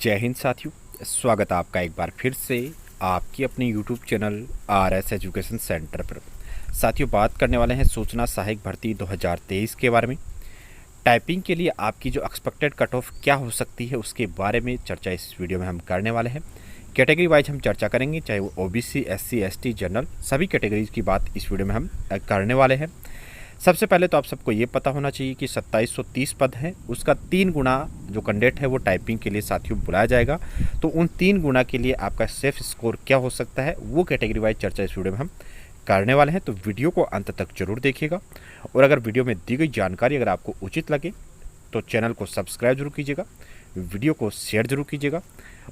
जय हिंद साथियों, स्वागत है आपका एक बार फिर से आपकी अपने YouTube channel RS education centre पर। साथियों, बात करने वाले हैं सूचना सहायक भर्ती 2023 के बारे में। टाइपिंग के लिए आपकी जो एक्सपेक्टेड कट ऑफ क्या हो सकती है उसके बारे में चर्चा इस वीडियो में हम करने वाले हैं। कैटेगरी वाइज हम चर्चा करेंगे, चाहे वो OBC, SC, ST, जनरल, सभी कैटेगरीज की बात इस वीडियो में हम करने वाले हैं। सबसे पहले तो आप सबको ये पता होना चाहिए कि 2730 पद हैं, उसका 3 गुना जो कैंडिडेट है वो टाइपिंग के लिए साथियों बुलाया जाएगा। तो उन 3 गुना के लिए आपका सेफ स्कोर क्या हो सकता है वो कैटेगरी वाइज चर्चा इस वीडियो में हम करने वाले हैं। तो वीडियो को अंत तक जरूर देखिएगा, और अगर वीडियो में दी गई जानकारी अगर आपको उचित लगे तो चैनल को सब्सक्राइब जरूर कीजिएगा, वीडियो को शेयर जरूर कीजिएगा,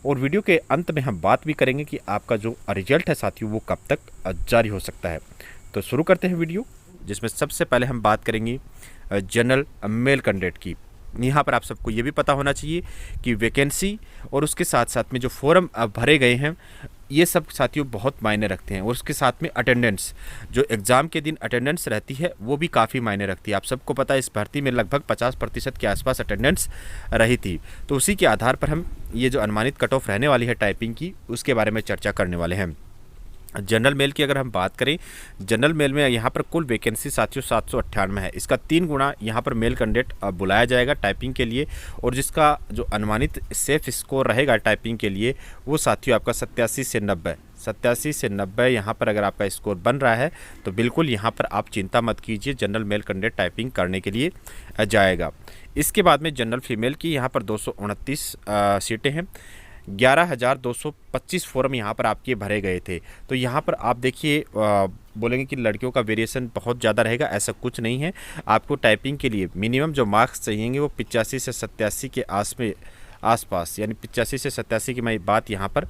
और वीडियो के अंत में हम बात भी करेंगे कि आपका जो रिजल्ट है साथियों वो कब तक जारी हो सकता है। तो शुरू करते हैं वीडियो, जिसमें सबसे पहले हम बात करेंगे जनरल मेल कैंडिडेट की। यहाँ पर आप सबको ये भी पता होना चाहिए कि वैकेंसी और उसके साथ साथ में जो फॉर्म भरे गए हैं ये सब साथियों बहुत मायने रखते हैं, और उसके साथ में अटेंडेंस, जो एग्ज़ाम के दिन अटेंडेंस रहती है वो भी काफ़ी मायने रखती है। आप सबको पता है इस भर्ती में लगभग 50% के आसपास अटेंडेंस रही थी। तो उसी के आधार पर हम ये जो अनुमानित कट ऑफ रहने वाली है टाइपिंग की उसके बारे में चर्चा करने वाले हैं। जनरल मेल की अगर हम बात करें, जनरल मेल में यहाँ पर कुल वैकेंसी साथियों 798 है। इसका 3 गुना यहाँ पर मेल कैंडिडेट बुलाया जाएगा टाइपिंग के लिए, और जिसका जो अनुमानित सेफ स्कोर रहेगा टाइपिंग के लिए वो साथियों आपका 87 से 90 यहाँ पर अगर आपका स्कोर बन रहा है तो बिल्कुल यहाँ पर आप चिंता मत कीजिए, जनरल मेल कैंडिडेट टाइपिंग करने के लिए जाएगा। इसके बाद में जनरल फीमेल की यहाँ पर 229 सीटें हैं। 11,225 फॉर्म यहाँ पर आपके भरे गए थे। तो यहाँ पर आप देखिए, बोलेंगे कि लड़कियों का वेरिएशन बहुत ज़्यादा रहेगा, ऐसा कुछ नहीं है। आपको टाइपिंग के लिए मिनिमम जो मार्क्स चाहिएंगे वो 85 से 87 के आसपास, यानी 85 से 87 की मैं बात यहाँ पर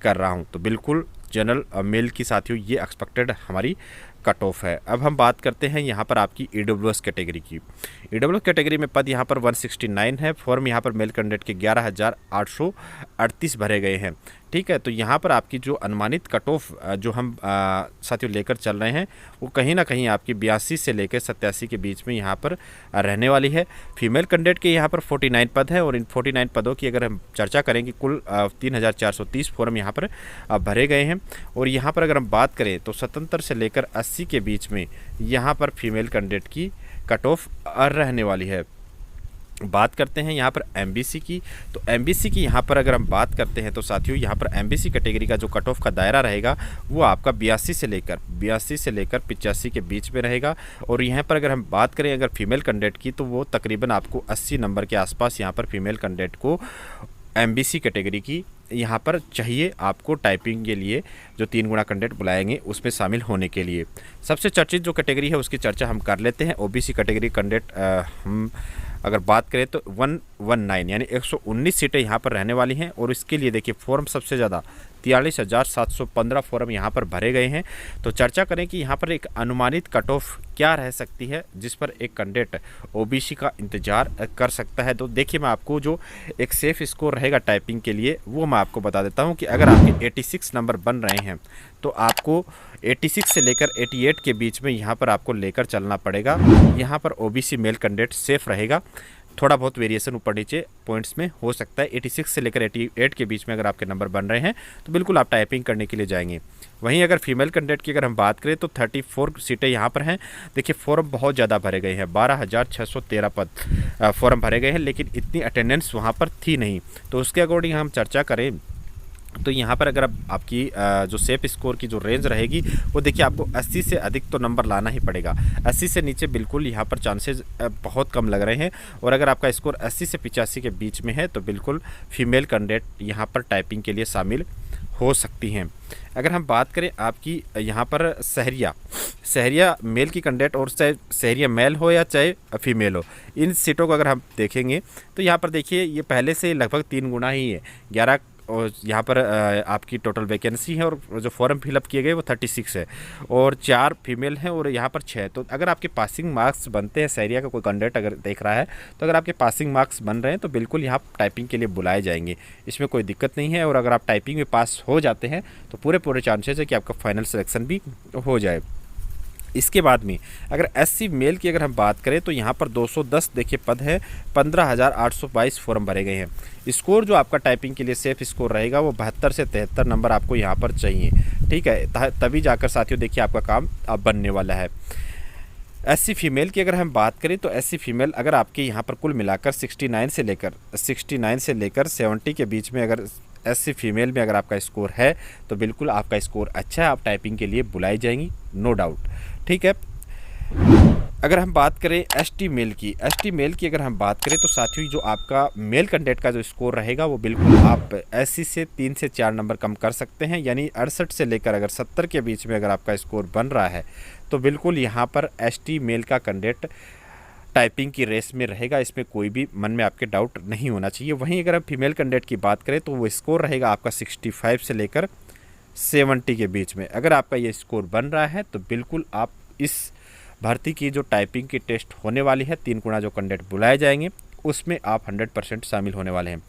कर रहा हूँ। तो बिल्कुल जनरल मेल की साथियों ये एक्सपेक्टेड हमारी कट ऑफ है। अब हम बात करते हैं यहाँ पर आपकी EWS कैटेगरी की। EWS कैटेगरी में पद यहाँ पर 169 है। फॉर्म यहाँ पर मेल कैंडिडेट के 11,838 भरे गए हैं। ठीक है, तो यहाँ पर आपकी जो अनुमानित कट ऑफ जो हम साथियों लेकर चल रहे हैं वो कहीं ना कहीं आपकी 82 से लेकर 87 के बीच में यहाँ पर रहने वाली है। फीमेल कैंडिडेट के यहाँ पर 49 पद है, और इन 49 पदों की अगर हम चर्चा करें कि कुल 3,430 फॉर्म यहाँ पर भरे गए हैं। और यहाँ पर अगर हम बात करें तो 77 से लेकर 80 के बीच में यहाँ पर फीमेल कैंडिडेट की कट ऑफ रहने वाली है। बात करते हैं यहाँ पर MBC की। तो MBC की यहाँ पर अगर हम बात करते हैं तो साथियों यहाँ पर MBC कैटेगरी का जो कट ऑफ का दायरा रहेगा वो आपका 82 से लेकर 85 के बीच में रहेगा। और यहाँ पर अगर हम बात करें अगर फीमेल कैंडिडेट की तो वो तकरीबन आपको 80 नंबर के आसपास यहाँ पर फीमेल कैंडिडेट को MBC कैटेगरी की यहाँ पर चाहिए आपको टाइपिंग के लिए, जो 3 गुना कैंडिडेट बुलाएंगे उसमें शामिल होने के लिए। सबसे चर्चित जो कैटेगरी है उसकी चर्चा हम कर लेते हैं। OBC कैटेगरी कैंडिडेट हम अगर बात करें तो 119 यानी 119 सीटें यहाँ पर रहने वाली हैं। और इसके लिए देखिए फॉर्म सबसे ज़्यादा 43,715 फॉर्म यहाँ पर भरे गए हैं। तो चर्चा करें कि यहाँ पर एक अनुमानित कट ऑफ क्या रह सकती है जिस पर एक कैंडिडेट OBC का इंतज़ार कर सकता है। तो देखिए मैं आपको जो एक सेफ स्कोर रहेगा टाइपिंग के लिए वो मैं आपको बता देता हूँ कि अगर आपके 86 नंबर बन रहे हैं तो आपको 86 से लेकर 88 के बीच में यहाँ पर आपको लेकर चलना पड़ेगा। यहाँ पर OBC मेल कैंडिडेट सेफ रहेगा। थोड़ा बहुत वेरिएशन ऊपर नीचे पॉइंट्स में हो सकता है। 86 से लेकर 88 के बीच में अगर आपके नंबर बन रहे हैं तो बिल्कुल आप टाइपिंग करने के लिए जाएंगे। वहीं अगर फीमेल कैंडिडेट की अगर हम बात करें तो 34 सीटें यहाँ पर हैं। देखिए फॉर्म बहुत ज़्यादा भरे गए हैं, 12,613 पद फॉर्म भरे गए हैं, लेकिन इतनी अटेंडेंस वहाँ पर थी नहीं। तो उसके अकॉर्डिंग हम चर्चा करें तो यहाँ पर अगर आपकी जो सेफ स्कोर की जो रेंज रहेगी वो देखिए आपको 80 से अधिक तो नंबर लाना ही पड़ेगा। 80 से नीचे बिल्कुल यहाँ पर चांसेस बहुत कम लग रहे हैं। और अगर आपका स्कोर 80 से 85 के बीच में है तो बिल्कुल फीमेल कैंडिडेट यहाँ पर टाइपिंग के लिए शामिल हो सकती हैं। अगर हम बात करें आपकी यहाँ पर सहरिया मेल की कैंडिडेट, और चाहे सहरिया मेल हो या चाहे फीमेल हो, इन सीटों को अगर हम देखेंगे तो यहाँ पर देखिए ये पहले से लगभग 3 गुना ही है। 11 और यहाँ पर आपकी टोटल वैकेंसी है, और जो फॉर्म फिलअप किए गए वो 36 है, और 4 फीमेल हैं और यहाँ पर 6। तो अगर आपके पासिंग मार्क्स बनते हैं, सहरिया का कोई कैंडिडेट अगर देख रहा है तो अगर आपके पासिंग मार्क्स बन रहे हैं तो बिल्कुल यहाँ टाइपिंग के लिए बुलाए जाएंगे, इसमें कोई दिक्कत नहीं है। और अगर आप टाइपिंग में पास हो जाते हैं तो पूरे चांसेस है कि आपका फाइनल सिलेक्शन भी हो जाए। इसके बाद में अगर एससी मेल की अगर हम बात करें तो यहाँ पर 210 देखिए पद है, 15,822 फॉर्म भरे गए हैं। स्कोर जो आपका टाइपिंग के लिए सेफ स्कोर रहेगा वो 72 से 73 नंबर आपको यहाँ पर चाहिए, ठीक है, तभी जाकर साथियों देखिए आपका काम अब बनने वाला है। एससी फीमेल की अगर हम बात करें तो एससी फीमेल अगर आपके यहाँ पर कुल मिलाकर 69 से लेकर 70 के बीच में अगर एससी फीमेल में अगर आपका स्कोर है तो बिल्कुल आपका स्कोर अच्छा है, आप टाइपिंग के लिए बुलाई जाएंगी, नो डाउट, ठीक है। अगर हम बात करें एसटी मेल की अगर हम बात करें तो साथियों जो आपका मेल कैंडिडेट का जो स्कोर रहेगा वो बिल्कुल आप एससी से 3 से 4 नंबर कम कर सकते हैं, यानी 68 से लेकर अगर 70 के बीच में अगर आपका स्कोर बन रहा है तो बिल्कुल यहाँ पर एसटी मेल का कैंडिडेट टाइपिंग की रेस में रहेगा, इसमें कोई भी मन में आपके डाउट नहीं होना चाहिए। वहीं अगर हम फीमेल कैंडिडेट की बात करें तो वो स्कोर रहेगा आपका 65 से लेकर 70 के बीच में। अगर आपका ये स्कोर बन रहा है तो बिल्कुल आप इस भर्ती की जो टाइपिंग की टेस्ट होने वाली है 3 गुना जो कैंडिडेट बुलाए जाएंगे उसमें आप 100% शामिल होने वाले हैं।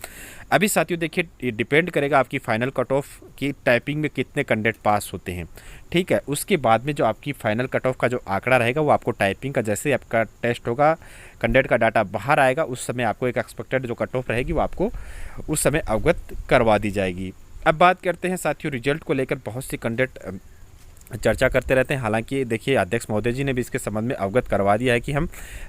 अभी साथियों देखिए ये डिपेंड करेगा आपकी फाइनल कट ऑफ की टाइपिंग में कितने कैंडिडेट पास होते हैं, ठीक है। उसके बाद में जो आपकी फाइनल कट ऑफ का जो आंकड़ा रहेगा वो आपको टाइपिंग का जैसे आपका टेस्ट होगा, कैंडिडेट का डाटा बाहर आएगा, उस समय आपको एक एक्सपेक्टेड जो कट ऑफ रहेगी वो आपको उस समय अवगत करवा दी जाएगी। अब बात करते हैं साथियों रिजल्ट को लेकर बहुत सी कैंडिडेट चर्चा करते रहते हैं। हालांकि देखिए अध्यक्ष महोदय जी ने भी इसके संबंध में अवगत करवा दिया है कि हम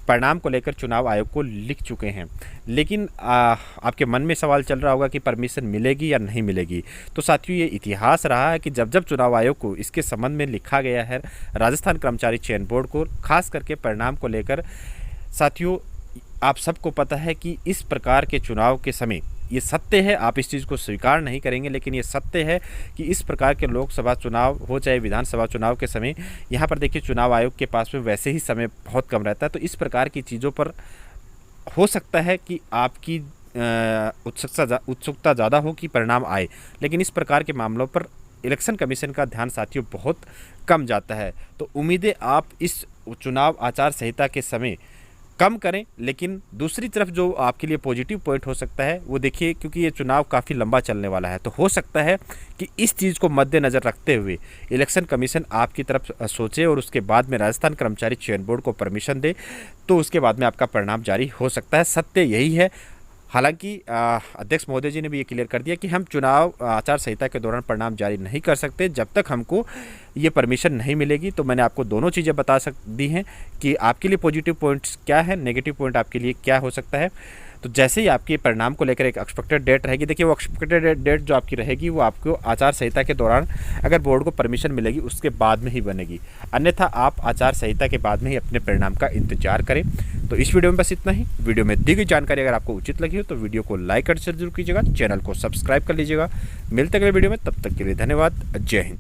परिणाम को लेकर चुनाव आयोग को लिख चुके हैं, लेकिन आपके मन में सवाल चल रहा होगा कि परमिशन मिलेगी या नहीं मिलेगी। तो साथियों ये इतिहास रहा है कि जब जब चुनाव आयोग को इसके संबंध में लिखा गया है राजस्थान कर्मचारी चयन बोर्ड को, खास करके परिणाम को लेकर, साथियों आप सबको पता है कि इस प्रकार के चुनाव के समय ये सत्य है, आप इस चीज़ को स्वीकार नहीं करेंगे, लेकिन ये सत्य है कि इस प्रकार के लोकसभा चुनाव हो चाहे विधानसभा चुनाव के समय यहाँ पर देखिए चुनाव आयोग के पास में वैसे ही समय बहुत कम रहता है। तो इस प्रकार की चीज़ों पर हो सकता है कि आपकी उत्सुकता ज़्यादा हो कि परिणाम आए, लेकिन इस प्रकार के मामलों पर इलेक्शन कमीशन का ध्यान साथियों बहुत कम जाता है। तो उम्मीदें आप इस चुनाव आचार संहिता के समय कम करें, लेकिन दूसरी तरफ जो आपके लिए पॉजिटिव पॉइंट हो सकता है वो देखिए, क्योंकि ये चुनाव काफ़ी लंबा चलने वाला है तो हो सकता है कि इस चीज़ को मद्देनज़र रखते हुए इलेक्शन कमीशन आपकी तरफ सोचे और उसके बाद में राजस्थान कर्मचारी चयन बोर्ड को परमिशन दे, तो उसके बाद में आपका परिणाम जारी हो सकता है। सत्य यही है। हालांकि अध्यक्ष महोदय जी ने भी ये क्लियर कर दिया कि हम चुनाव आचार संहिता के दौरान परिणाम जारी नहीं कर सकते जब तक हमको ये परमिशन नहीं मिलेगी। तो मैंने आपको दोनों चीज़ें बता दी हैं कि आपके लिए पॉजिटिव पॉइंट्स क्या है, नेगेटिव पॉइंट आपके लिए क्या हो सकता है। तो जैसे ही आपके परिणाम को लेकर एक एक्सपेक्टेड डेट रहेगी, देखिए वो एक्सपेक्टेड डेट जो आपकी रहेगी वो आपको आचार संहिता के दौरान अगर बोर्ड को परमिशन मिलेगी उसके बाद में ही बनेगी, अन्यथा आप आचार संहिता के बाद में ही अपने परिणाम का इंतजार करें। तो इस वीडियो में बस इतना ही। वीडियो में दी गई जानकारी अगर आपको उचित लगी हो तो वीडियो को लाइक और शेयर जरूर कीजिएगा, चैनल को सब्सक्राइब कर लीजिएगा। मिलते अगले वीडियो में, तब तक के लिए धन्यवाद। जय हिंद।